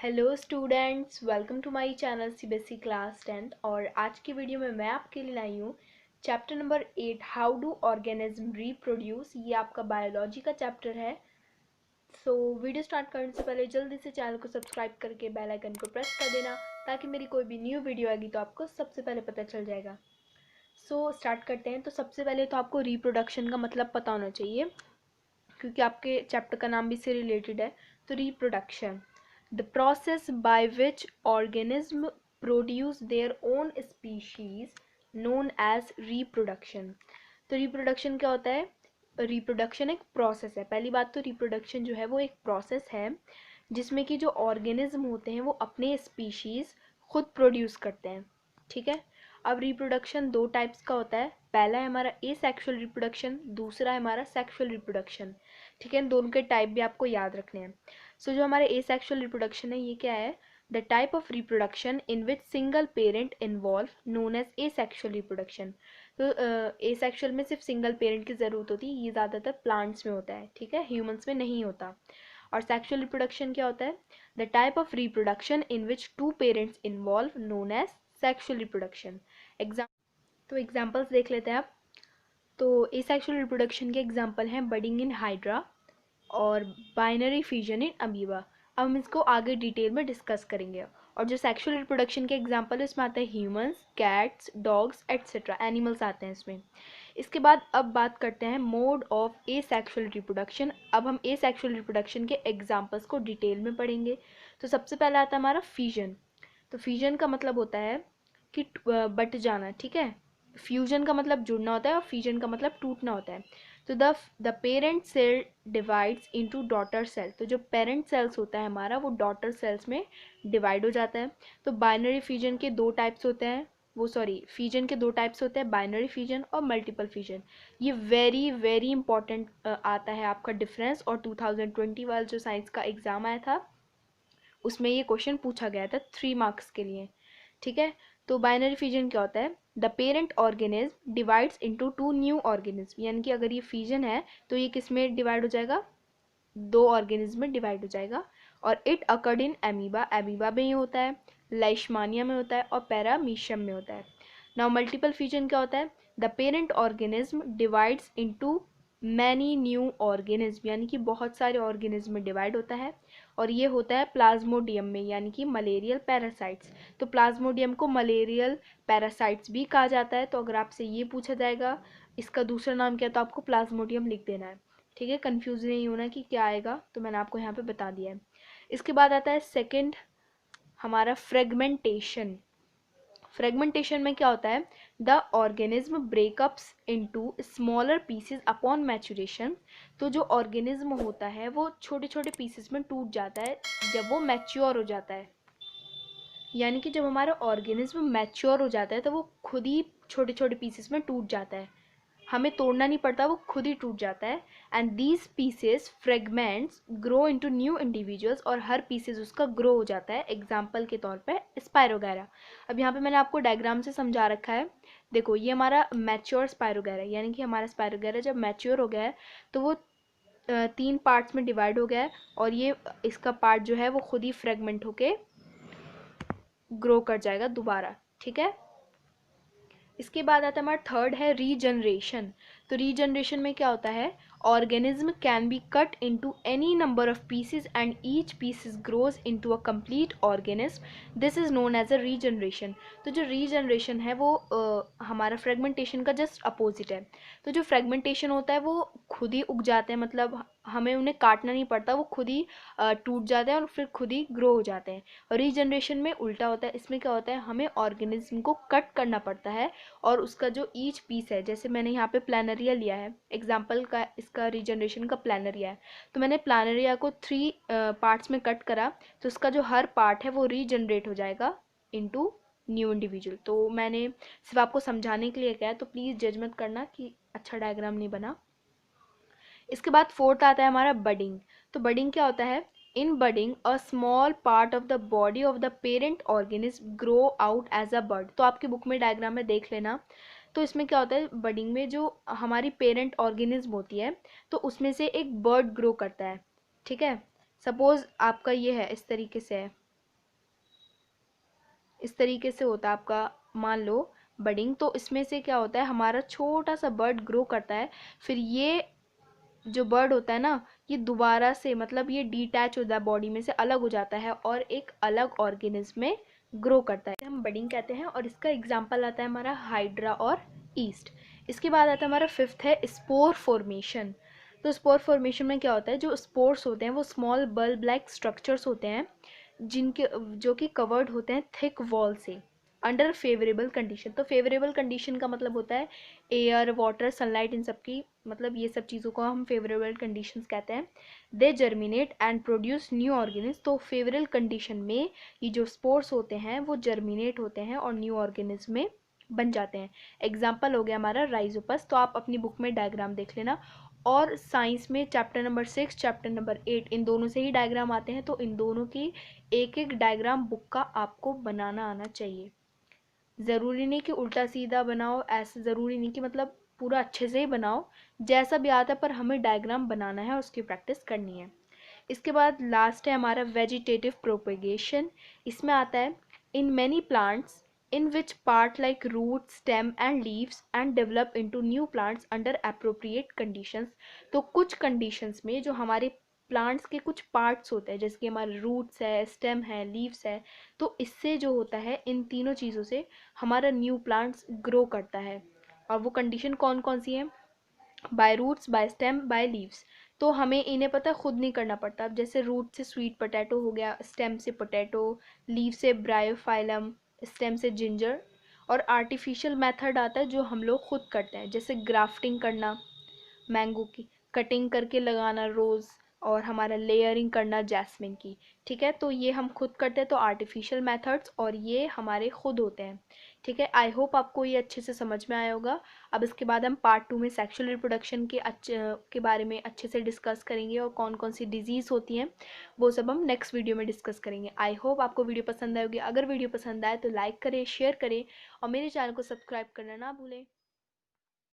Hello students, welcome to my channel CBSE class 10th। और आज की वीडियो में मैं आपके लिए लाई हूँ chapter number 8, how do organism reproduce. ये आपका बायोलॉजी का चैप्टर है। वीडियो स्टार्ट करने से पहले जल्दी से चैनल को सब्सक्राइब करके बेल आइकन को प्रेस कर देना, ताकि मेरी कोई भी न्यू वीडियो आएगी तो आपको सबसे पहले पता चल जाएगा। स्टार्ट करते हैं। तो सबसे पहले तो आपको रिप्रोडक्शन का मतलब पता होना चाहिए, क्योंकि आपके चैप्टर का नाम भी इससे रिलेटेड है। तो reproduction, the process by which organism produce their own species known as reproduction। तो रिप्रोडक्शन क्या होता है? रिप्रोडक्शन एक प्रोसेस है। पहली बात तो रिप्रोडक्शन जो है वो एक प्रोसेस है जिसमें कि जो ऑर्गेनिज्म होते हैं वो अपने स्पीशीज खुद प्रोड्यूस करते हैं। ठीक है। अब रिप्रोडक्शन दो टाइप्स का होता है। पहला है हमारा एसेक्सुअल रिप्रोडक्शन, दूसरा है हमारा सेक्सुअल रिप्रोडक्शन। ठीक है, इन दोनों के टाइप भी आपको याद रखने हैं। जो हमारे एसेक्सुअल रिप्रोडक्शन है, ये क्या है? The type of reproduction in which single parent involve known as asexual reproduction. तो एसेक्सुअल में सिर्फ सिंगल पेरेंट की ज़रूरत होती है, ये ज़्यादातर प्लांट्स में होता है। ठीक है, ह्यूमंस में नहीं होता। और सेक्सुअल रिप्रोडक्शन क्या होता है? The type of reproduction in which two parents involve known as sexual reproduction. Examples देख लेते हैं आप। तो एसेक्सुअल रिप्रोडक्शन के एग्जाम्पल हैं बडिंग इन हाइड्रा और बाइनरी फ्यूजन इन अमीबा। अब हम इसको आगे डिटेल में डिस्कस करेंगे। और जो सेक्सुअल रिप्रोडक्शन के एग्जांपल है, इसमें आते हैं humans, cats, dogs etcetera, animals आते हैं इसमें। इसके बाद अब बात करते हैं मोड ऑफ एसेक्सुअल रिप्रोडक्शन। अब हम एसेक्सुअल रिप्रोडक्शन के एग्जांपल्स को डिटेल में पढ़ेंगे। तो सबसे पहले आता है हमारा फ्यूजन। तो फ्यूजन का मतलब होता है कि बट जाना। ठीक है, फ्यूजन का मतलब जुड़ना होता है और फ्यूजन का मतलब टूटना होता है। तो the parent cell divides into daughter cell. तो जो पेरेंट सेल्स होता है हमारा, वो डॉटर सेल्स में डिवाइड हो जाता है। तो बाइनरी फ्यूजन के दो टाइप्स होते हैं, फ्यूजन के दो टाइप्स होते हैं, बाइनरी फ्यूजन और मल्टीपल फ्यूजन। ये वेरी वेरी इंपॉर्टेंट आता है आपका डिफरेंस। और 2020 वाला जो साइंस का एग्ज़ाम आया था, उसमें ये क्वेश्चन पूछा गया था 3 मार्क्स के लिए। ठीक है। तो बाइनरी फ्यूजन क्या होता है? The parent organism divides into two new organism. यानी कि अगर ये फ्यूजन है तो ये किस में डिवाइड हो जाएगा? दो ऑर्गेनिज्म में डिवाइड हो जाएगा। और it occurred in amoeba, amoeba में ये होता है, लाइशमानिया में होता है और पैरामीशियम में होता है। नाउ मल्टीपल फ्यूजन क्या होता है? The parent organism divides into many new organism, यानी कि बहुत सारे ऑर्गेनिज्म में डिवाइड होता है। और ये होता है प्लाज्मोडियम में, यानी कि मलेरियल पैरासाइट्स। तो प्लाज्मोडियम को मलेरियल पैरासाइट्स भी कहा जाता है। तो अगर आपसे ये पूछा जाएगा इसका दूसरा नाम क्या है, तो आपको प्लाज्मोडियम लिख देना है। ठीक है, कंफ्यूज नहीं होना कि क्या आएगा, तो मैंने आपको यहाँ पे बता दिया है। इसके बाद आता है सेकंड हमारा फ्रेगमेंटेशन। फ्रेगमेंटेशन में क्या होता है? The organism breakups into smaller pieces upon maturation. तो जो ऑर्गेनिज्म होता है वो छोटे छोटे पीसेस में टूट जाता है जब वो मैच्योर हो जाता है। यानी कि जब हमारा ऑर्गेनिज्म मैच्योर हो जाता है तो वो खुद ही छोटे छोटे पीसेस में टूट जाता है, हमें तोड़ना नहीं पड़ता, वो खुद ही टूट जाता है। And these pieces fragments grow into new individuals, और हर पीसेस उसका ग्रो हो जाता है। एग्जाम्पल के तौर पे स्पायरोगैरा। अब यहाँ पे मैंने आपको डायग्राम से समझा रखा है। देखो, ये हमारा मैच्योर स्पायरोगैरा, यानी कि हमारा स्पायरोगैरा जब मैच्योर हो गया है तो वो 3 पार्ट्स में डिवाइड हो गया है। और ये इसका पार्ट जो है वो खुद ही फ्रेगमेंट होके ग्रो कर जाएगा दोबारा। ठीक है। इसके बाद आता है हमारा थर्ड है रीजनरेशन। तो रीजनरेशन में क्या होता है? Organism can be cut into any number of pieces and each pieces grows into a complete organism. This is known as a regeneration. तो जो रीजनरेशन है वो हमारा फ्रेगमेंटेशन का जस्ट अपोजिट है। तो जो फ्रेगमेंटेशन होता है वो खुद ही उग जाते हैं, मतलब हमें उन्हें काटना नहीं पड़ता, वो खुद ही टूट जाते हैं और फिर खुद ही ग्रो हो जाते हैं। और रीजनरेशन में उल्टा होता है। इसमें क्या होता है? हमें ऑर्गेनिज्म को कट करना पड़ता है और उसका जो ईच पीस है, जैसे मैंने यहाँ पे प्लानरिया लिया है एग्जाम्पल का, इसका रीजनरेशन का प्लानरिया है। तो मैंने प्लानरिया को 3 पार्ट्स में कट करा, तो उसका जो हर पार्ट है वो रीजनरेट हो जाएगा इनटू न्यू इंडिविजुअल। तो मैंने सिर्फ आपको समझाने के लिए कहा है, तो प्लीज़ जज मत करना कि अच्छा डायग्राम नहीं बना। इसके बाद फोर्थ आता है हमारा बडिंग। तो बडिंग क्या होता है? In budding a small part of the body of the parent organism grow out as a bird. तो आपकी बुक में डायग्राम में देख लेना। तो इसमें क्या होता है? बडिंग में जो हमारी पेरेंट ऑर्गेनिज्म होती है तो उसमें से एक बर्ड ग्रो करता है। ठीक है। सपोज आपका ये है, इस तरीके से है। इस तरीके से होता है आपका, मान लो बडिंग। तो इसमें से क्या होता है, हमारा छोटा सा बर्ड ग्रो करता है, फिर ये जो बर्ड होता है ना, ये दोबारा से मतलब ये डिटैच हो जाता है बॉडी में से, अलग हो जाता है और एक अलग ऑर्गेनिज्म में ग्रो करता है, हम बडिंग कहते हैं। और इसका एग्जाम्पल आता है हमारा हाइड्रा और ईस्ट। इसके बाद आता है हमारा फिफ्थ है स्पोर फॉर्मेशन। तो स्पोर फॉर्मेशन में क्या होता है, जो स्पोर्स होते हैं वो स्मॉल बल्ब लाइक स्ट्रक्चर्स होते हैं, जिनके जो कि कवर्ड होते हैं थिक वॉल से, अंडर फेवरेबल कंडीशन। तो फेवरेबल कंडीशन का मतलब होता है एयर, वाटर, सनलाइट, इन सब की, मतलब ये सब चीज़ों को हम फेवरेबल कंडीशंस कहते हैं। They germinate and produce new organism. तो फेवरेबल कंडीशन में ये जो स्पोर्स होते हैं वो जर्मिनेट होते हैं और न्यू ऑर्गेनिज्म में बन जाते हैं। एग्जाम्पल हो गया हमारा राइजोपस। तो आप अपनी बुक में डायग्राम देख लेना, और साइंस में चैप्टर नंबर 6, चैप्टर नंबर 8, इन दोनों से ही डायग्राम आते हैं। तो इन दोनों की एक एक डायग्राम बुक का आपको बनाना आना चाहिए। ज़रूरी नहीं कि उल्टा सीधा बनाओ, ऐसा ज़रूरी नहीं कि मतलब पूरा अच्छे से ही बनाओ, जैसा भी आता है, पर हमें डायग्राम बनाना है, उसकी प्रैक्टिस करनी है। इसके बाद लास्ट है हमारा वेजिटेटिव प्रोपेगेशन। इसमें आता है in many plants in which part like root, stem and leaves and develop into new plants under appropriate conditions. तो कुछ कंडीशंस में जो हमारे प्लांट्स के कुछ पार्ट्स होते हैं, जैसे कि हमारे रूट्स है, स्टेम है, लीव्स है, तो इससे जो होता है, इन तीनों चीज़ों से हमारा न्यू प्लांट्स ग्रो करता है। और वो कंडीशन कौन कौन सी हैं, by roots, by stem, by leaves. तो हमें इन्हें पता खुद नहीं करना पड़ता। अब जैसे रूट से स्वीट पोटैटो हो गया, स्टेम से पोटैटो, लीव से ब्रायोफाइलम, स्टेम से जिंजर। और आर्टिफिशियल मेथड आता है जो हम लोग खुद करते हैं, जैसे ग्राफ्टिंग करना, मैंगो की कटिंग करके लगाना रोज़, और हमारा लेयरिंग करना जैस्मिन की। ठीक है, तो ये हम खुद करते हैं, तो आर्टिफिशियल मेथड्स, और ये हमारे खुद होते हैं। ठीक है, आई होप आपको ये अच्छे से समझ में आया होगा। अब इसके बाद हम पार्ट 2 में सेक्सुअल रिप्रोडक्शन के बारे में अच्छे से डिस्कस करेंगे, और कौन कौन सी डिजीज़ होती हैं वो सब हम नेक्स्ट वीडियो में डिस्कस करेंगे। आई होप आपको वीडियो पसंद आएगी। अगर वीडियो पसंद आए तो लाइक करें, शेयर करें, और मेरे चैनल को सब्सक्राइब करना ना भूलें।